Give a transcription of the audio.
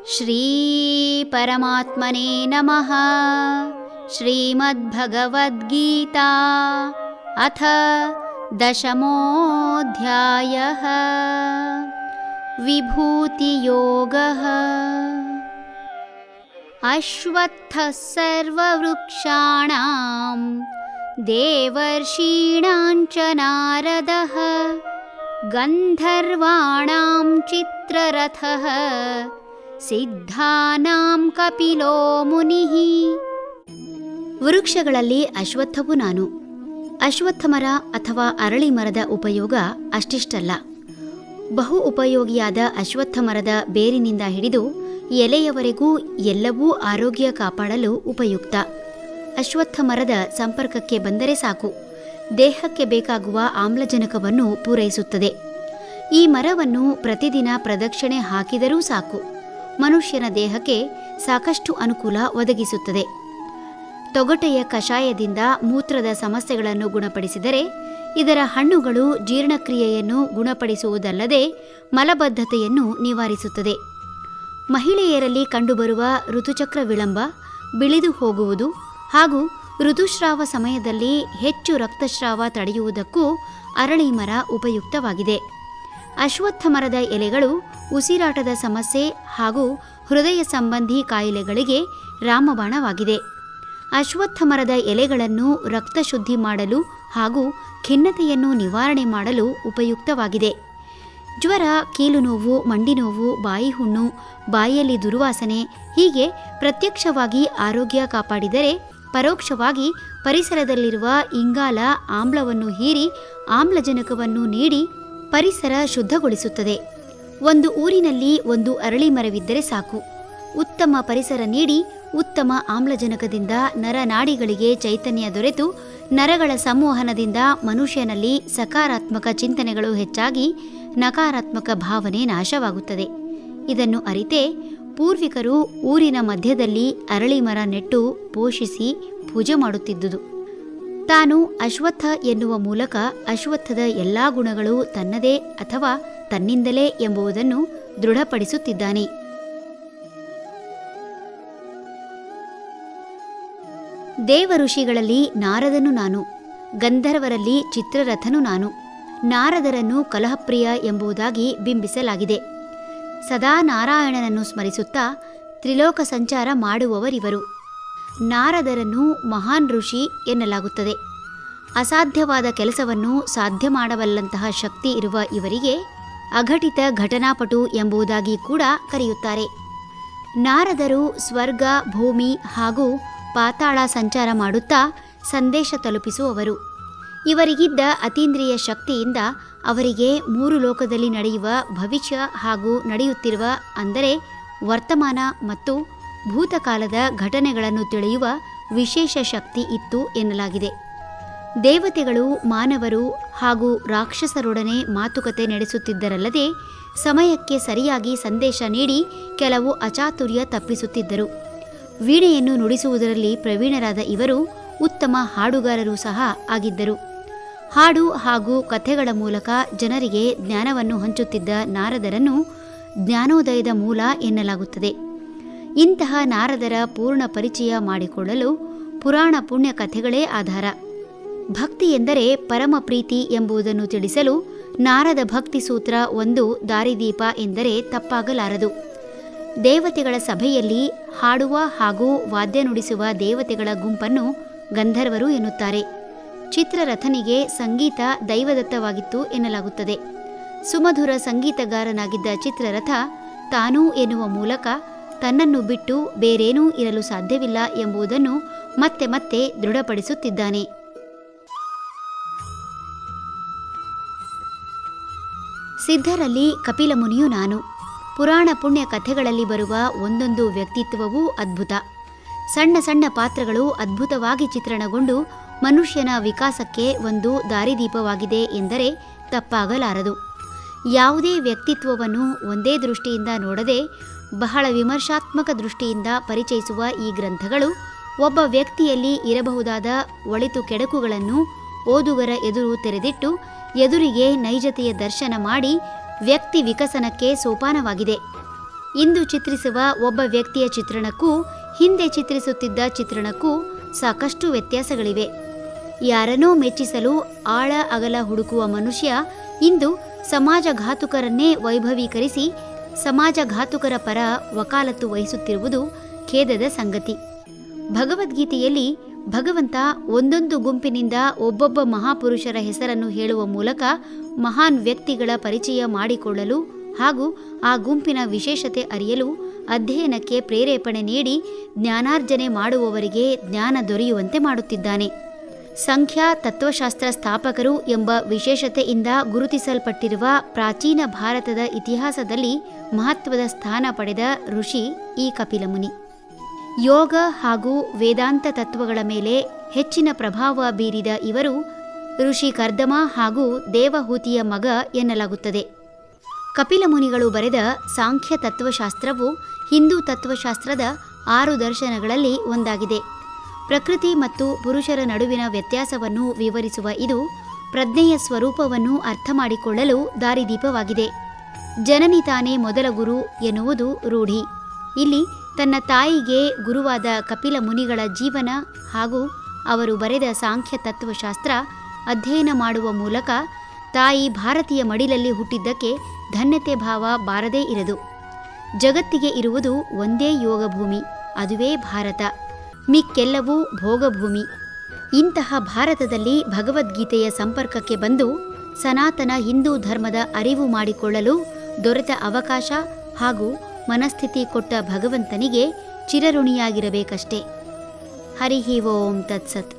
ಶ್ರೀ ಪರಮಾತ್ಮನೇ ನಮಃ. ಶ್ರೀಮದ್ಭಗವದ್ಗೀತಾ ಅಥ ದಶಮೋऽಧ್ಯಾಯಃ. ವಿಭೂತಿಯೋಗಃ. ಅಶ್ವತ್ಥಃ ಸರ್ವವೃಕ್ಷಾಣಾಂ ದೇವರ್ಷೀಣಾಂ ಚ ನಾರದಃ ಗಂಧರ್ವಾಣಾಂ ಚಿತ್ರರಥಃ ಸಿದ್ಧಾನಾಂ ಕಪಿಲೋ ಮುನಿಃ. ವೃಕ್ಷಗಳಲ್ಲಿ ಅಶ್ವತ್ಥವು ನಾನು. ಅಶ್ವತ್ಥ ಮರ ಅಥವಾ ಅರಳಿ ಮರದ ಉಪಯೋಗ ಅಷ್ಟಿಷ್ಟಲ್ಲ. ಬಹು ಉಪಯೋಗಿಯಾದ ಅಶ್ವತ್ಥ ಮರದ ಬೇರಿನಿಂದ ಹಿಡಿದು ಎಲೆಯವರೆಗೂ ಎಲ್ಲವೂ ಆರೋಗ್ಯ ಕಾಪಾಡಲು ಉಪಯುಕ್ತ. ಅಶ್ವತ್ಥ ಮರದ ಸಂಪರ್ಕಕ್ಕೆ ಬಂದರೆ ಸಾಕು, ದೇಹಕ್ಕೆ ಬೇಕಾಗುವ ಆಮ್ಲಜನಕವನ್ನು ಪೂರೈಸುತ್ತದೆ. ಈ ಮರವನ್ನು ಪ್ರತಿದಿನ ಪ್ರದಕ್ಷಿಣೆ ಹಾಕಿದರೂ ಸಾಕು, ಮನುಷ್ಯನ ದೇಹಕ್ಕೆ ಸಾಕಷ್ಟು ಅನುಕೂಲ ಒದಗಿಸುತ್ತದೆ. ತೊಗಟೆಯ ಕಷಾಯದಿಂದ ಮೂತ್ರದ ಸಮಸ್ಯೆಗಳನ್ನು ಗುಣಪಡಿಸಿದರೆ ಇದರ ಹಣ್ಣುಗಳು ಜೀರ್ಣಕ್ರಿಯೆಯನ್ನು ಗುಣಪಡಿಸುವುದಲ್ಲದೆ ಮಲಬದ್ಧತೆಯನ್ನು ನಿವಾರಿಸುತ್ತದೆ. ಮಹಿಳೆಯರಲ್ಲಿ ಕಂಡುಬರುವ ಋತುಚಕ್ರ ವಿಳಂಬ, ಬಿಳಿದು ಹೋಗುವುದು ಹಾಗೂ ಋತುಸ್ರಾವ ಸಮಯದಲ್ಲಿ ಹೆಚ್ಚು ರಕ್ತಸ್ರಾವ ತಡೆಯುವುದಕ್ಕೂ ಅರಳಿ ಮರ ಉಪಯುಕ್ತವಾಗಿದೆ. ಅಶ್ವತ್ಥ ಮರದ ಎಲೆಗಳು ಉಸಿರಾಟದ ಸಮಸ್ಯೆ ಹಾಗೂ ಹೃದಯ ಸಂಬಂಧಿ ಕಾಯಿಲೆಗಳಿಗೆ ರಾಮಬಾಣವಾಗಿದೆ. ಅಶ್ವತ್ಥ ಮರದ ಎಲೆಗಳನ್ನು ರಕ್ತ ಶುದ್ಧಿ ಮಾಡಲು ಹಾಗೂ ಖಿನ್ನತೆಯನ್ನು ನಿವಾರಣೆ ಮಾಡಲು ಉಪಯುಕ್ತವಾಗಿದೆ. ಜ್ವರ, ಕೀಲು ನೋವು, ಮಂಡಿ ನೋವು, ಬಾಯಿ ಹುಣ್ಣು, ಬಾಯಿಯಲ್ಲಿ ದುರ್ವಾಸನೆ ಹೀಗೆ ಪ್ರತ್ಯಕ್ಷವಾಗಿ ಆರೋಗ್ಯ ಕಾಪಾಡಿದರೆ ಪರೋಕ್ಷವಾಗಿ ಪರಿಸರದಲ್ಲಿರುವ ಇಂಗಾಲ ಆಮ್ಲವನ್ನು ಹೀರಿ ಆಮ್ಲಜನಕವನ್ನು ನೀಡಿ ಪರಿಸರ ಶುದ್ಧಗೊಳಿಸುತ್ತದೆ. ಒಂದು ಊರಿನಲ್ಲಿ ಒಂದು ಅರಳಿ ಮರವಿದ್ದರೆ ಸಾಕು, ಉತ್ತಮ ಪರಿಸರ ನೀಡಿ ಉತ್ತಮ ಆಮ್ಲಜನಕದಿಂದ ನರನಾಡಿಗಳಿಗೆ ಚೈತನ್ಯ ದೊರೆತು ನರಗಳ ಸಂವಹನದಿಂದ ಮನುಷ್ಯನಲ್ಲಿ ಸಕಾರಾತ್ಮಕ ಚಿಂತನೆಗಳು ಹೆಚ್ಚಾಗಿ ನಕಾರಾತ್ಮಕ ಭಾವನೆ ನಾಶವಾಗುತ್ತದೆ. ಇದನ್ನು ಅರಿತೇ ಪೂರ್ವಿಕರು ಊರಿನ ಮಧ್ಯದಲ್ಲಿ ಅರಳಿ ಮರ ನೆಟ್ಟು ಪೋಷಿಸಿ ಪೂಜೆ ಮಾಡುತ್ತಿದ್ದುದು. ತಾನು ಅಶ್ವತ್ಥ ಎನ್ನುವ ಮೂಲಕ ಅಶ್ವತ್ಥದ ಎಲ್ಲಾ ಗುಣಗಳು ತನ್ನದೇ ಅಥವಾ ತನ್ನಿಂದಲೇ ಎಂಬುದನ್ನು ದೃಢಪಡಿಸುತ್ತಿದ್ದಾನೆ. ದೇವ ಋಷಿಗಳಲ್ಲಿ ನಾರದನು ನಾನು, ಗಂಧರ್ವರಲ್ಲಿ ಚಿತ್ರರಥನು ನಾನು. ನಾರದರನ್ನು ಕಲಹಪ್ರಿಯ ಎಂಬುದಾಗಿ ಬಿಂಬಿಸಲಾಗಿದೆ. ಸದಾ ನಾರಾಯಣನನ್ನು ಸ್ಮರಿಸುತ್ತಾ ತ್ರಿಲೋಕ ಸಂಚಾರ ಮಾಡುವವರಿವರು. ನಾರದರನ್ನು ಮಹಾನ್ ಋಷಿ ಎನ್ನಲಾಗುತ್ತದೆ. ಅಸಾಧ್ಯವಾದ ಕೆಲಸವನ್ನು ಸಾಧ್ಯ ಮಾಡಬಲ್ಲಂತಹ ಶಕ್ತಿ ಇರುವ ಇವರಿಗೆ ಅಘಟಿತ ಘಟನಾಪಟು ಎಂಬುದಾಗಿ ಕೂಡ ಕರೆಯುತ್ತಾರೆ. ನಾರದರು ಸ್ವರ್ಗ, ಭೂಮಿ ಹಾಗೂ ಪಾತಾಳ ಸಂಚಾರ ಮಾಡುತ್ತಾ ಸಂದೇಶ ತಲುಪಿಸುವವರು. ಇವರಿಗಿದ್ದ ಅತೀಂದ್ರಿಯ ಶಕ್ತಿಯಿಂದ ಅವರಿಗೆ 3 ಲೋಕದಲ್ಲಿ ನಡೆಯುವ ಭವಿಷ್ಯ ಹಾಗೂ ನಡೆಯುತ್ತಿರುವ ಅಂದರೆ ವರ್ತಮಾನ ಮತ್ತು ಭೂತಕಾಲದ ಘಟನೆಗಳನ್ನು ತಿಳಿಯುವ ವಿಶೇಷ ಶಕ್ತಿ ಇತ್ತು ಎನ್ನಲಾಗಿದೆ. ದೇವತೆಗಳು, ಮಾನವರು ಹಾಗೂ ರಾಕ್ಷಸರೊಡನೆ ಮಾತುಕತೆ ನಡೆಸುತ್ತಿದ್ದರಲ್ಲದೆ ಸಮಯಕ್ಕೆ ಸರಿಯಾಗಿ ಸಂದೇಶ ನೀಡಿ ಕೆಲವು ಅಚಾತುರ್ಯ ತಪ್ಪಿಸುತ್ತಿದ್ದರು. ವೀಣೆಯನ್ನು ನುಡಿಸುವುದರಲ್ಲಿ ಪ್ರವೀಣರಾದ ಇವರು ಉತ್ತಮ ಹಾಡುಗಾರರೂ ಸಹ ಆಗಿದ್ದರು. ಹಾಡು ಹಾಗೂ ಕಥೆಗಳ ಮೂಲಕ ಜನರಿಗೆ ಜ್ಞಾನವನ್ನು ಹಂಚುತ್ತಿದ್ದ ನಾರದರನ್ನು ಜ್ಞಾನೋದಯದ ಮೂಲ ಎನ್ನಲಾಗುತ್ತದೆ. ಇಂತಹ ನಾರದರ ಪೂರ್ಣ ಪರಿಚಯ ಮಾಡಿಕೊಳ್ಳಲು ಪುರಾಣ ಪುಣ್ಯ ಕಥೆಗಳೇ ಆಧಾರ. ಭಕ್ತಿ ಎಂದರೆ ಪರಮ ಪ್ರೀತಿ ಎಂಬುದನ್ನು ತಿಳಿಸಲು ನಾರದ ಭಕ್ತಿ ಸೂತ್ರ ಒಂದು ದಾರಿದೀಪ ಎಂದರೆ ತಪ್ಪಾಗಲಾರದು. ದೇವತೆಗಳ ಸಭೆಯಲ್ಲಿ ಹಾಡುವ ಹಾಗೂ ವಾದ್ಯ ನುಡಿಸುವ ದೇವತೆಗಳ ಗುಂಪನ್ನು ಗಂಧರ್ವರು ಎನ್ನುತ್ತಾರೆ. ಚಿತ್ರರಥನಿಗೆ ಸಂಗೀತ ದೈವದತ್ತವಾಗಿತ್ತು ಎನ್ನಲಾಗುತ್ತದೆ. ಸುಮಧುರ ಸಂಗೀತಗಾರನಾಗಿದ್ದ ಚಿತ್ರರಥ ತಾನೂ ಎನ್ನುವ ಮೂಲಕ ತನ್ನನ್ನು ಬಿಟ್ಟು ಬೇರೇನೂ ಇರಲು ಸಾಧ್ಯವಿಲ್ಲ ಎಂಬುದನ್ನು ಮತ್ತೆ ಮತ್ತೆ ದೃಢಪಡಿಸುತ್ತಿದ್ದಾನೆ. ಸಿದ್ಧರಲ್ಲಿ ಕಪಿಲ ಮುನಿಯು ನಾನು. ಪುರಾಣ ಪುಣ್ಯ ಕಥೆಗಳಲ್ಲಿ ಬರುವ ಒಂದೊಂದು ವ್ಯಕ್ತಿತ್ವವೂ ಅದ್ಭುತ. ಸಣ್ಣ ಸಣ್ಣ ಪಾತ್ರಗಳು ಅದ್ಭುತವಾಗಿ ಚಿತ್ರಣಗೊಂಡು ಮನುಷ್ಯನ ವಿಕಾಸಕ್ಕೆ ಒಂದು ದಾರಿದೀಪವಾಗಿದೆ ಎಂದರೆ ತಪ್ಪಾಗಲಾರದು. ಯಾವುದೇ ವ್ಯಕ್ತಿತ್ವವನ್ನು ಒಂದೇ ದೃಷ್ಟಿಯಿಂದ ನೋಡದೆ ಬಹಳ ವಿಮರ್ಶಾತ್ಮಕ ದೃಷ್ಟಿಯಿಂದ ಪರಿಚಯಿಸುವ ಈ ಗ್ರಂಥಗಳು ಒಬ್ಬ ವ್ಯಕ್ತಿಯಲ್ಲಿ ಇರಬಹುದಾದ ಒಳಿತು ಕೆಡಕುಗಳನ್ನು ಓದುಗರ ಎದುರು ತೆರೆದಿಟ್ಟು ಎದುರಿಗೆ ನೈಜತೆಯ ದರ್ಶನ ಮಾಡಿ ವ್ಯಕ್ತಿ ವಿಕಸನಕ್ಕೆ ಸೋಪಾನವಾಗಿದೆ. ಇಂದು ಚಿತ್ರಿಸುವ ಒಬ್ಬ ವ್ಯಕ್ತಿಯ ಚಿತ್ರಣಕ್ಕೂ ಹಿಂದೆ ಚಿತ್ರಿಸುತ್ತಿದ್ದ ಚಿತ್ರಣಕ್ಕೂ ಸಾಕಷ್ಟು ವ್ಯತ್ಯಾಸಗಳಿವೆ. ಯಾರನ್ನೋ ಮೆಚ್ಚಿಸಲು ಆಳ ಅಗಲ ಹುಡುಕುವ ಮನುಷ್ಯ ಇಂದು ಸಮಾಜಘಾತುಕರನ್ನೇ ವೈಭವೀಕರಿಸಿ ಸಮಾಜಘಾತುಕರ ಪರ ವಕಾಲತ್ತು ವಹಿಸುತ್ತಿರುವುದು ಖೇದದ ಸಂಗತಿ. ಭಗವದ್ಗೀತೆಯಲ್ಲಿ ಭಗವಂತ ಒಂದೊಂದು ಗುಂಪಿನಿಂದ ಒಬ್ಬೊಬ್ಬ ಮಹಾಪುರುಷರ ಹೆಸರನ್ನು ಹೇಳುವ ಮೂಲಕ ಮಹಾನ್ ವ್ಯಕ್ತಿಗಳ ಪರಿಚಯ ಮಾಡಿಕೊಳ್ಳಲು ಹಾಗೂ ಆ ಗುಂಪಿನ ವಿಶೇಷತೆ ಅರಿಯಲು ಅಧ್ಯಯನಕ್ಕೆ ಪ್ರೇರೇಪಣೆ ನೀಡಿ ಜ್ಞಾನಾರ್ಜನೆ ಮಾಡುವವರಿಗೆ ಜ್ಞಾನ ದೊರೆಯುವಂತೆ ಮಾಡುತ್ತಿದ್ದಾನೆ. ಸಂಖ್ಯಾ ತತ್ವಶಾಸ್ತ್ರ ಸ್ಥಾಪಕರು ಎಂಬ ವಿಶೇಷತೆಯಿಂದ ಗುರುತಿಸಲ್ಪಟ್ಟಿರುವ ಪ್ರಾಚೀನ ಭಾರತದ ಇತಿಹಾಸದಲ್ಲಿ ಮಹತ್ವದ ಸ್ಥಾನ ಪಡೆದ ಋಷಿ ಈ ಕಪಿಲಮುನಿ. ಯೋಗ ಹಾಗೂ ವೇದಾಂತ ತತ್ವಗಳ ಮೇಲೆ ಹೆಚ್ಚಿನ ಪ್ರಭಾವ ಬೀರಿದ ಇವರು ಋಷಿ ಕರ್ದಮ ಹಾಗೂ ದೇವಹೂತಿಯ ಮಗ ಎನ್ನಲಾಗುತ್ತದೆ. ಕಪಿಲಮುನಿಗಳು ಬರೆದ ಸಾಂಖ್ಯ ತತ್ವಶಾಸ್ತ್ರವು ಹಿಂದೂ ತತ್ವಶಾಸ್ತ್ರದ 6 ದರ್ಶನಗಳಲ್ಲಿ ಒಂದಾಗಿದೆ. ಪ್ರಕೃತಿ ಮತ್ತು ಪುರುಷರ ನಡುವಿನ ವ್ಯತ್ಯಾಸವನ್ನು ವಿವರಿಸುವ ಇದು ಪ್ರಜ್ಞೆಯ ಸ್ವರೂಪವನ್ನು ಅರ್ಥಮಾಡಿಕೊಳ್ಳಲು ದಾರಿದೀಪವಾಗಿದೆ. ಜನನಿ ತಾನೇ ಮೊದಲ ಗುರು ಎನ್ನುವುದು ರೂಢಿ. ಇಲ್ಲಿ ತನ್ನ ತಾಯಿಗೆ ಗುರುವಾದ ಕಪಿಲ ಮುನಿಗಳ ಜೀವನ ಹಾಗೂ ಅವರು ಬರೆದ ಸಾಂಖ್ಯ ತತ್ವಶಾಸ್ತ್ರ ಅಧ್ಯಯನ ಮಾಡುವ ಮೂಲಕ ತಾಯಿ ಭಾರತೀಯ ಮಡಿಲಲ್ಲಿ ಹುಟ್ಟಿದ್ದಕ್ಕೆ ಧನ್ಯತೆ ಭಾವ ಬಾರದೇ ಇರದು. ಜಗತ್ತಿಗೆ ಇರುವುದು ಒಂದೇ ಯೋಗಭೂಮಿ, ಅದುವೇ ಭಾರತ. ಮಿಕ್ಕೆಲ್ಲವೂ ಭೋಗಭೂಮಿ. ಇಂತಹ ಭಾರತದಲ್ಲಿ ಭಗವದ್ಗೀತೆಯ ಸಂಪರ್ಕಕ್ಕೆ ಬಂದು ಸನಾತನ ಹಿಂದೂ ಧರ್ಮದ ಅರಿವು ಮಾಡಿಕೊಳ್ಳಲು ದೊರೆತ ಅವಕಾಶ ಹಾಗೂ ಮನಸ್ಥಿತಿ ಕೊಟ್ಟ ಭಗವಂತನಿಗೆ ಚಿರಋಣಿಯಾಗಿರಬೇಕಷ್ಟೇ. ಹರಿ ಓಂ ತತ್ಸತ್.